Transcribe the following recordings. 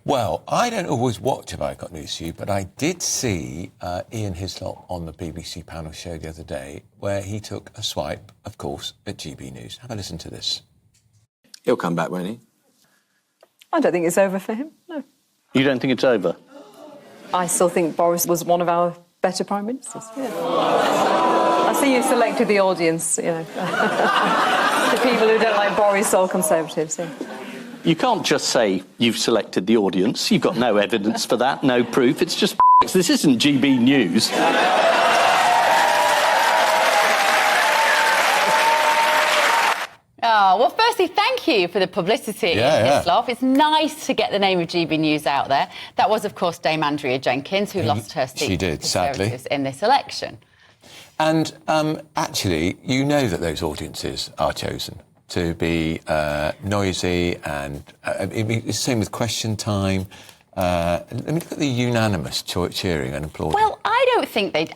Well, I don't always watch Have I Got News for You, but I did see Ian Hislop on the BBC panel show the other day where he took a swipe, of course, at GBNews. Have a listen to this. He'll come back, won't he? I don't think it's over for him, no. You don't think it's over? I still think Boris was one of our better Prime Ministers, yeah. I see you selected the audience, you know. The people who don't like Boris or Conservatives, yeah. You can't just say you've selected the audience. You've got no evidence for that, no proof. It's just This isn't GB News. Oh, well, firstly, thank you for the publicity, Hislop. It's nice to get the name of GB News out there. That was, of course, Dame Andrea Jenkyns, who lost her seat she did, sadly, in this election. And actually, you know that those audiences are chosen to be noisy, and it's the same with Question Time. Let me look at the unanimous cheering and applauding. Well, I don't think they.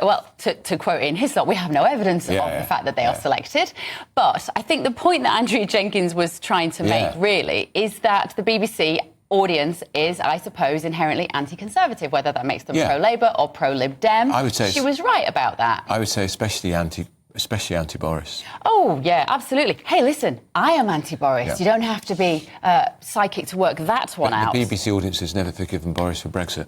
Well, to quote Ian Hislop, we have no evidence of the fact that they are selected. But I think the point that Andrea Jenkyns was trying to make really is that the BBC audience is, I suppose, inherently anti-conservative, whether that makes them pro-Labour or pro-Lib Dem. I would say she was right about that. I would say especially anti-Boris. Oh, yeah, absolutely. Hey, listen, I am anti-Boris. Yeah. You don't have to be psychic to work that one out. The BBC audience has never forgiven Boris for Brexit.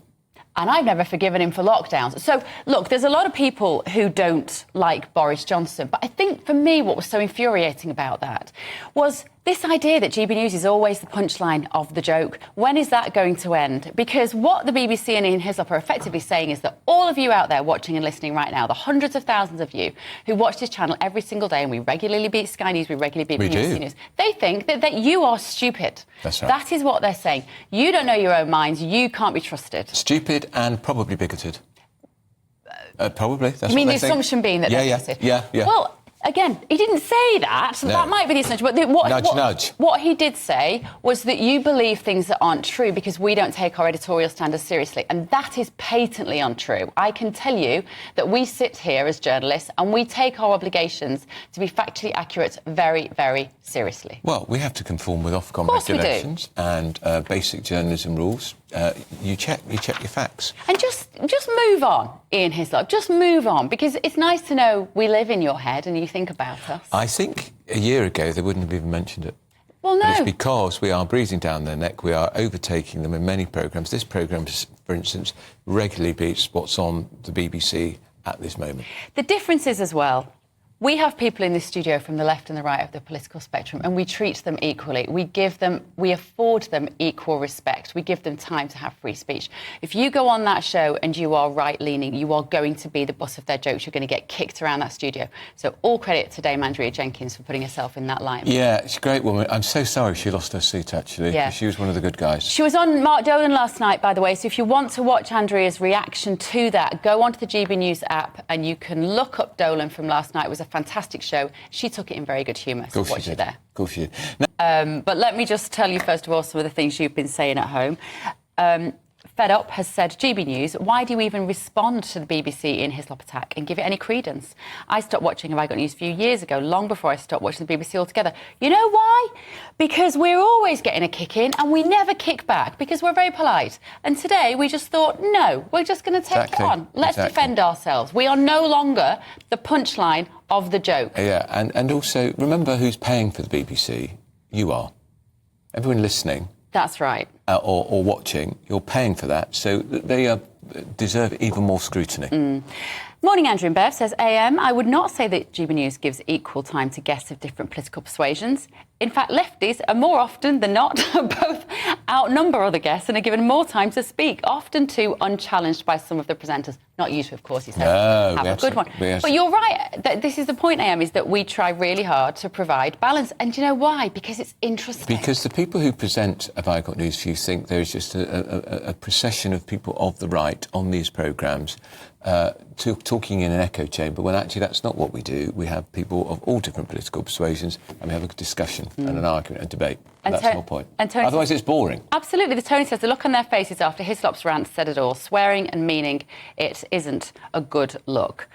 And I've never forgiven him for lockdowns. So, look, there's a lot of people who don't like Boris Johnson. But I think, for me, what was so infuriating about that was this idea that GB News is always the punchline of the joke. When is that going to end? Because what the BBC and Ian Hislop are effectively saying is that all of you out there watching and listening right now, the hundreds of thousands of you who watch this channel every single day, and we regularly beat Sky News, we regularly beat BBC News, they think that you are stupid. That's right. That is what they're saying. You don't know your own minds. You can't be trusted. Stupid and probably bigoted. Probably. That's you mean what the assumption being that they're bigoted? Yeah. Well, again, he didn't say that. So that might be the assumption. But nudge. What he did say was that you believe things that aren't true because we don't take our editorial standards seriously. And that is patently untrue. I can tell you that we sit here as journalists and we take our obligations to be factually accurate very, very seriously. Well, we have to conform with Ofcom regulations and basic journalism rules. You check your facts. And just move on, Ian Hislop. Just move on, because it's nice to know we live in your head and you think about us. I think a year ago they wouldn't have even mentioned it. Well, no. But it's because we are breathing down their neck. We are overtaking them in many programmes. This programme, for instance, regularly beats what's on the BBC at this moment. The difference is as well, we have people in this studio from the left and the right of the political spectrum, and we treat them equally. We afford them equal respect. We give them time to have free speech. If you go on that show and you are right-leaning, you are going to be the butt of their jokes. You're going to get kicked around that studio. So all credit to Dame Andrea Jenkyns for putting herself in that line. Yeah, she's a great woman. I'm so sorry she lost her seat, actually. Yeah. She was one of the good guys. She was on Mark Dolan last night, by the way, so if you want to watch Andrea's reaction to that, go onto the GB News app and you can look up Dolan from last night. It was a fantastic show. She took it in very good humour, so watch it there. Of course she did. But let me just tell you, first of all, some of the things you've been saying at home. Fed Up has said, GB News, why do you even respond to the BBC Ian Hislop attack and give it any credence? I stopped watching Have I Got News a few years ago, long before I stopped watching the BBC altogether. You know why? Because we're always getting a kick in and we never kick back because we're very polite. And today we just thought, no, we're just going to take it on. Let's defend ourselves. We are no longer the punchline of the joke. Yeah, and also, remember who's paying for the BBC? You are. Everyone listening. That's right. Or watching, you're paying for that, so they deserve even more scrutiny. Morning, Andrew and Bev, says AM. I would not say that GB News gives equal time to guests of different political persuasions. In fact, lefties are more often than not both outnumber other guests and are given more time to speak, often too unchallenged by some of the presenters. Not you two, of course, he says. No, have a good one. But you're right. This is the point, AM, is that we try really hard to provide balance. And do you know why? Because it's interesting. Because the people who present Have I Got News for You think there is just a procession of people of the right on these programmes talking in an echo chamber, when actually that's not what we do. We have people of all different political persuasions and we have a discussion. and an argument and debate. And That's the whole point. and Tony Otherwise, it's boring. Absolutely. The Tony says the look on their faces after Hislop's rant said it all. Swearing and meaning it isn't a good look.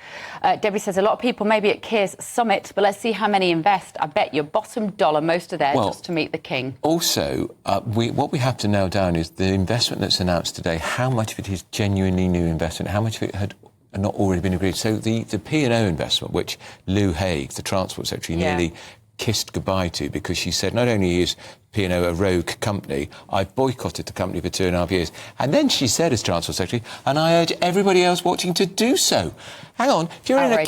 Debbie says a lot of people maybe at Keir's summit, but let's see how many invest. I bet your bottom dollar, most are there just to meet the king. Also, what we have to nail down is the investment that's announced today, how much of it is genuinely new investment, how much of it had not already been agreed. So the P&O investment, which Lou Haig, the Transport Secretary, nearly kissed goodbye to, because she said not only is P&O a rogue company, I've boycotted the company for 2.5 years. And then she said as Transport Secretary, and I urge everybody else watching to do so. Hang on, if you're in the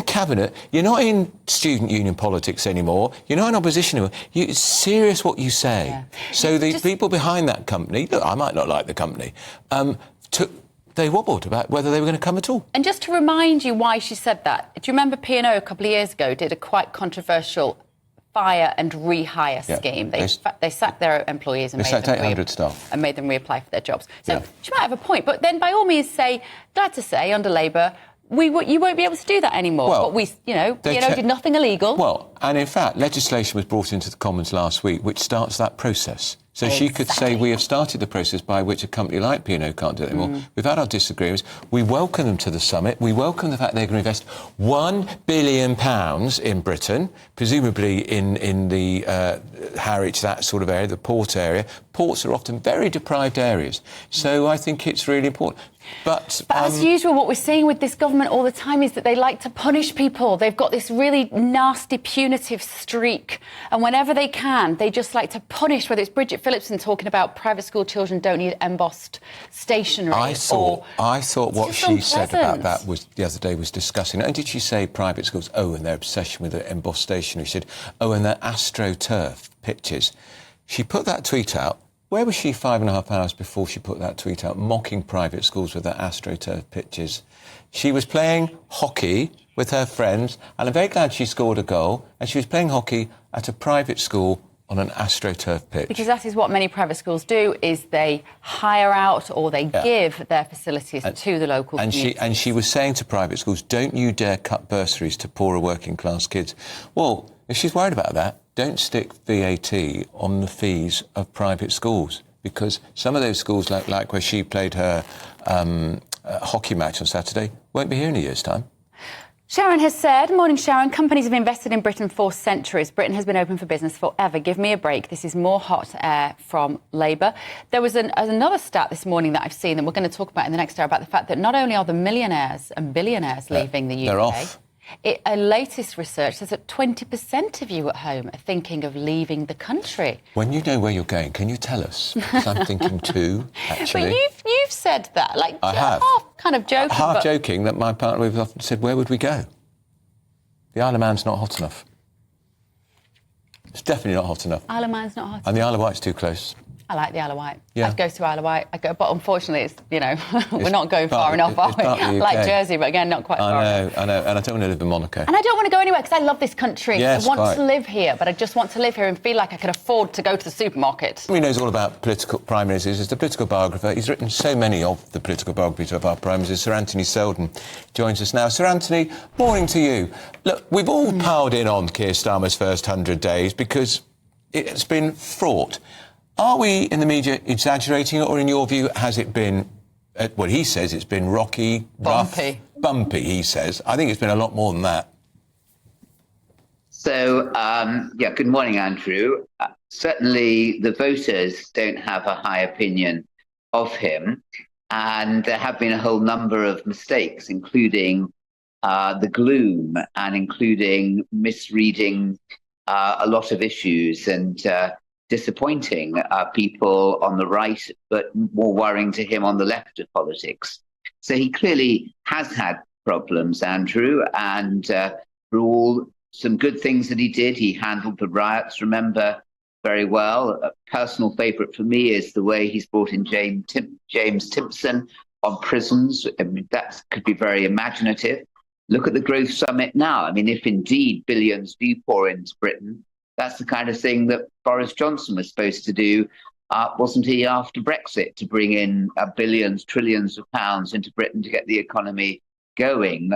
cabinet, you're not in student union politics anymore, you're not in opposition anymore, it's serious what you say. Yeah. So the people behind that company, look, I might not like the company, they wobbled about whether they were going to come at all. And just to remind you why she said that, do you remember P&O a couple of years ago did a quite controversial fire and rehire scheme? They sacked their employees and sacked 800 staff and made them reapply for their jobs. So she might have a point, but then by all means say, glad to say, under Labour, you won't be able to do that anymore. Well, but P&O did nothing illegal. Well, and in fact, legislation was brought into the Commons last week, which starts that process. So she could say, we have started the process by which a company like P&O can't do it anymore. We've had our disagreements. We welcome them to the summit. We welcome the fact they're going to invest £1 billion in Britain, presumably in the Harwich, that sort of area, the port area. Ports are often very deprived areas. So I think it's really important. But as usual, what we're seeing with this government all the time is that they like to punish people. They've got this really nasty, punitive streak. And whenever they can, they just like to punish, whether it's Bridget Phillipson talking about private school children don't need embossed stationery. I thought what she said about that was the other day was disgusting. And did she say private schools, and their obsession with the embossed stationery? She said, and their AstroTurf pitches. She put that tweet out. Where was she 5.5 hours before she put that tweet out, mocking private schools with their AstroTurf pitches? She was playing hockey with her friends, and I'm very glad she scored a goal, and she was playing hockey at a private school on an AstroTurf pitch. Because that is what many private schools do, is they hire out or they give their facilities to the local community. And she was saying to private schools, don't you dare cut bursaries to poorer working class kids. Well, if she's worried about that, don't stick VAT on the fees of private schools, because some of those schools, like where she played her hockey match on Saturday, won't be here in a year's time. Sharon has said, morning Sharon, companies have invested in Britain for centuries. Britain has been open for business forever. Give me a break. This is more hot air from Labour. There was another stat this morning that I've seen that we're going to talk about in the next hour about the fact that not only are the millionaires and billionaires leaving the UK, they're off. A latest research says that 20% of you at home are thinking of leaving the country. When you know where you're going, can you tell us? Because I'm thinking too, actually. But you've said that, I have. Half kind of joking. Half joking that my partner we've often said, where would we go? The Isle of Man's not hot enough. It's definitely not hot enough. Isle of Man's not hot enough. And the Isle of Wight's too close. I like the Isle of Wight. Yeah. I'd go to Isle of Wight. But unfortunately, it's, we're not going far enough, are we? Like Jersey, but again, not quite far enough. I know. And I don't want to live in Monaco. And I don't want to go anywhere because I love this country. Yes, I want to live here, but I just want to live here and feel like I can afford to go to the supermarket. He knows all about political prime ministers. He's the political biographer. He's written so many of the political biographies of our prime ministers. Sir Anthony Selden joins us now. Sir Anthony, morning to you. Look, we've all piled in on Keir Starmer's first 100 days because it's been fraught. Are we, in the media, exaggerating it, or in your view, has it been, he says it's been rocky, rough, bumpy, he says. I think it's been a lot more than that. So, good morning, Andrew. Certainly the voters don't have a high opinion of him, and there have been a whole number of mistakes, including the gloom and including misreading a lot of issues and disappointing people on the right, but more worrying to him on the left of politics. So he clearly has had problems, Andrew, and for all some good things that he did, he handled the riots, remember, very well. A personal favourite for me is the way he's brought in James Timpson on prisons. I mean, that could be very imaginative. Look at the Growth Summit now. I mean, if indeed billions do pour into Britain, that's the kind of thing that Boris Johnson was supposed to do, wasn't he, after Brexit, to bring in billions, trillions of pounds into Britain to get the economy going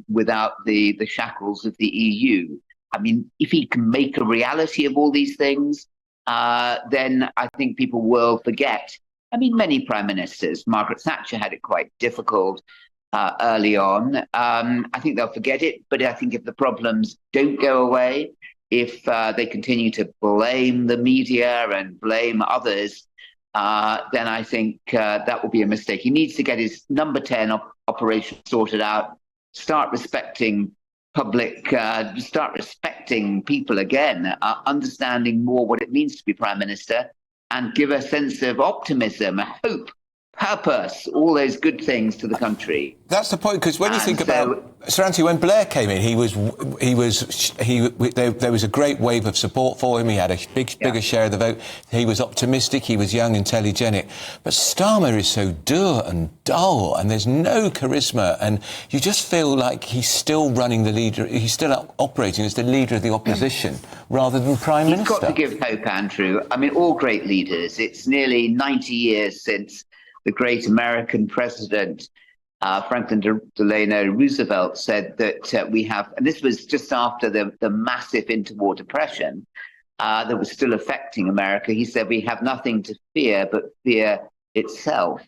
without the shackles of the EU. I mean, if he can make a reality of all these things, then I think people will forget. I mean, many prime ministers, Margaret Thatcher had it quite difficult early on. I think they'll forget it, but I think if the problems don't go away, if they continue to blame the media and blame others, then I think that will be a mistake. He needs to get his number 10 operation sorted out, start respecting start respecting people again, understanding more what it means to be Prime Minister, and give a sense of optimism, hope, purpose, all those good things to the country. That's the point, because when you think about Sir Anthony, when Blair came in, there was a great wave of support for him. He had a bigger share of the vote. He was optimistic. He was young and telegenic. But Starmer is so dour and dull, and there's no charisma, and you just feel like he's still running the leader. He's still operating as the leader of the opposition rather than Prime Minister. You've got to give hope, Andrew. I mean, all great leaders. It's nearly 90 years since the great American president, Franklin Delano Roosevelt, said that we have, and this was just after the massive interwar depression that was still affecting America. He said, we have nothing to fear but fear itself.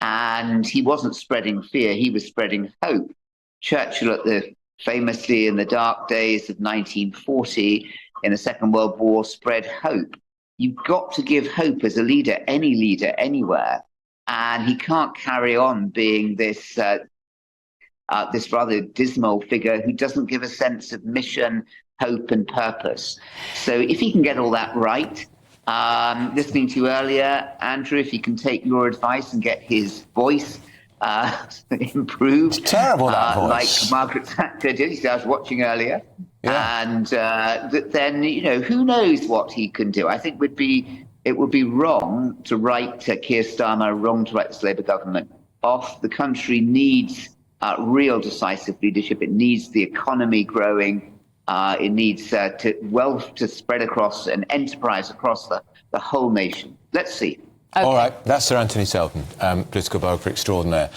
And he wasn't spreading fear, he was spreading hope. Churchill, famously in the dark days of 1940, in the Second World War, spread hope. You've got to give hope as a leader, any leader, anywhere. And he can't carry on being this rather dismal figure who doesn't give a sense of mission, hope, and purpose. So if he can get all that right, listening to you earlier, Andrew, if he can take your advice and get his voice improved. It's terrible, that voice. Like Margaret Thatcher did. I was watching earlier. Yeah. And then, who knows what he can do. I think it would be wrong to write Keir Starmer, wrong to write this Labour government off. The country needs real decisive leadership. It needs the economy growing. It needs wealth to spread across and enterprise across the whole nation. Let's see. Okay. All right, that's Sir Anthony Selden, political biographer extraordinaire.